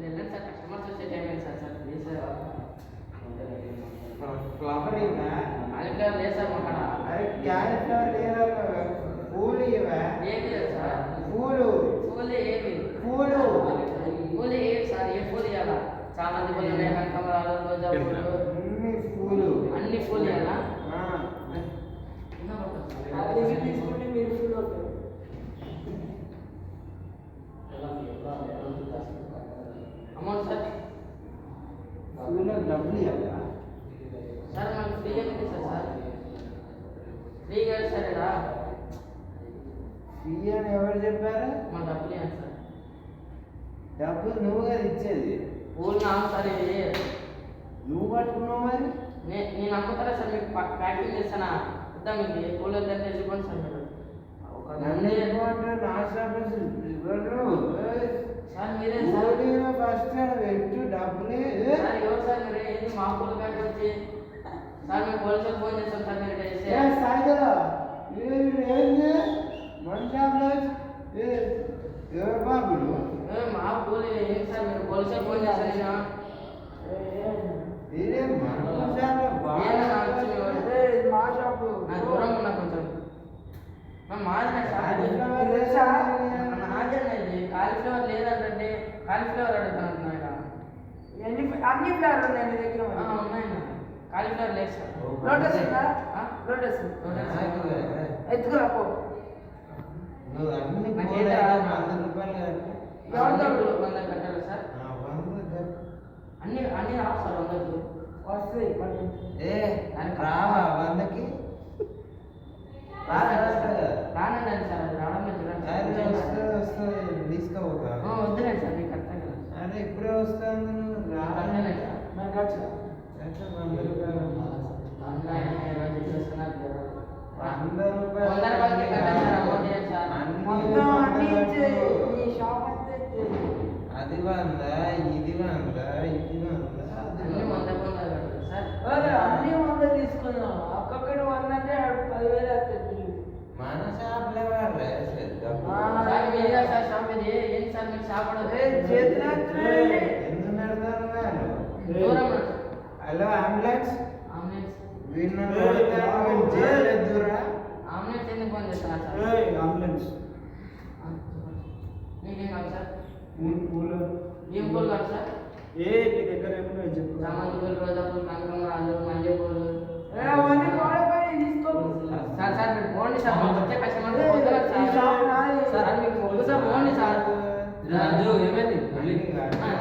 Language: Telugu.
సార్ కస్టమర్స్ వచ్చే టైం ఏంటి sir sir please sir flower ఇవా కాలీఫ్లవర్ లేదు సార్ మాకు అరే క్యాలీఫ్లవర్ లేదా పూలు ఇవా ఏది లేదు సార్ పూలు పూలు ఏవి పూలు పూలు ఏవి సార్ ఏ పూలు ఇవ్వాలా చామంతి పూలు ఉన్నాయి కనకాంబరాలు రోజా పూలు పూలు అన్ని పూలు ఇవ్వాలా తీసుకుంటే మీరు ఫుల్ అవుతారు. అమౌంట్ సార్ పూల డబ్బులు ఇవ్వాలా సార్ మాకు ఫ్రీగా ఇస్తారు సార్ ఫ్రీగా సార్ ఇక్కడ ఫ్రీ అని ఎవరు చెప్పారు? మా డబ్బులు ఇవ్వండి సార్ డబ్బులు నువ్వు కదా ఇచ్చేది. పూలు నాకు సార్ ఇది నువ్వు పట్టుకున్నావు మరి నేను అమ్ముతారా సార్ మీకు ప్యాకింగ్ చేస్తానా వద్దా మీకు పూలు వద్దంటే వెళ్ళిపోండి సార్ మీరు నన్ను ఇవ్వమంటే నా షాప్ ఇవ్వరు సార్ మీరే సార్ ఫస్ట్ పెట్టు డబ్బులు సార్ ఎవరు సార్ మీరు ఏంది మా పూలు ప్యాక్ వచ్చి సార్ మేము పోలీసులకు ఫోన్ చేస్తాం సార్ మీరు చేస్తే ఏంది మన షాప్లో ఎవరు బాబులు మా పూలు ఏంటి సార్ మీరు పోలీసులకు ఫోన్ చేస్తారు ఇదే మన షాప్లో మా షాపు నాకు దూరం ఉన్నా కొంచెం మాదిన నాదేనా ఇది కాలీఫ్లవర్ లేదంటే కాలీఫ్లవర్ అడుగుతాను అంటున్నా అన్ని ఫ్లేవర్ ఉన్నాయి నీ దగ్గర ఉన్నాయన్నా కాలీఫ్లవర్ లేదు సార్ లోటస్ ఉందా లోటస్ ఎత్తుకురా పో నువ్వు అన్ని నాకైతే 100 రూపాయలు వంద కట్టాలి సార్ 100 అన్ని రావు సార్ 100కు వస్తాయి ఏ రావా 100కి రానండి సార్ అది రావడం చూడండి వస్తుంది తీసుకోపోతా వద్దులే సార్ మీకు అర్థం కదా అరే ఇప్పుడే వస్తుంది నువ్వు అర్థమే సార్ నాకు ఖర్చు 100 రూపాయలు 100 రూపాయలు 100 రూపాయలకి కట్టాలి సార్ అమౌంట్ ఇవ్వండి సార్ మొత్తం అన్ని ఇచ్చేయి ఈ షాప్ అంతా ఇచ్చేయి అది 100 ఇది 100 ఇది 100 అన్ని 100 కట్టాలి సార్ అన్ని 100 తీసుకుందాం ఒక్కొక్కటి 100 అంటే 10,000 వస్తుంది మన షాప్లో వాళ్ళే సార్ మీరే సార్ షాప్ ఇది ఏంటి సార్ మీరు షాప్ చేతులు ఎందుకు నడతారు వాళ్ళు దూరం హలో అంబులెన్స్ ఆంబులెన్స్ వీళ్ళు కొడతారు జైలు ఎదురా ఆంబులెన్స్ ఎందుకు ఫోన్ చేస్తున్నారు సార్ అంబులెన్స్ మీకేం కావాలి సార్ పూలు ఏం పూలు కావాలి సార్ ఏ నీ దగ్గర ఏమో చెప్పు చామంతి పూలు రోజా పూలు కనకాంబరాలు మల్లె పూలు అవన్నీ వాడపోయి తీసుకో సార్ సార్ మీరు పోండి సార్ మాకు వచ్చే కస్టమర్ పోతున్నారు ఈ షాప్ సార్ నాది. సార్ అది మీకు ఒక్కసారి పోండి సార్ రాజు ఏమైంది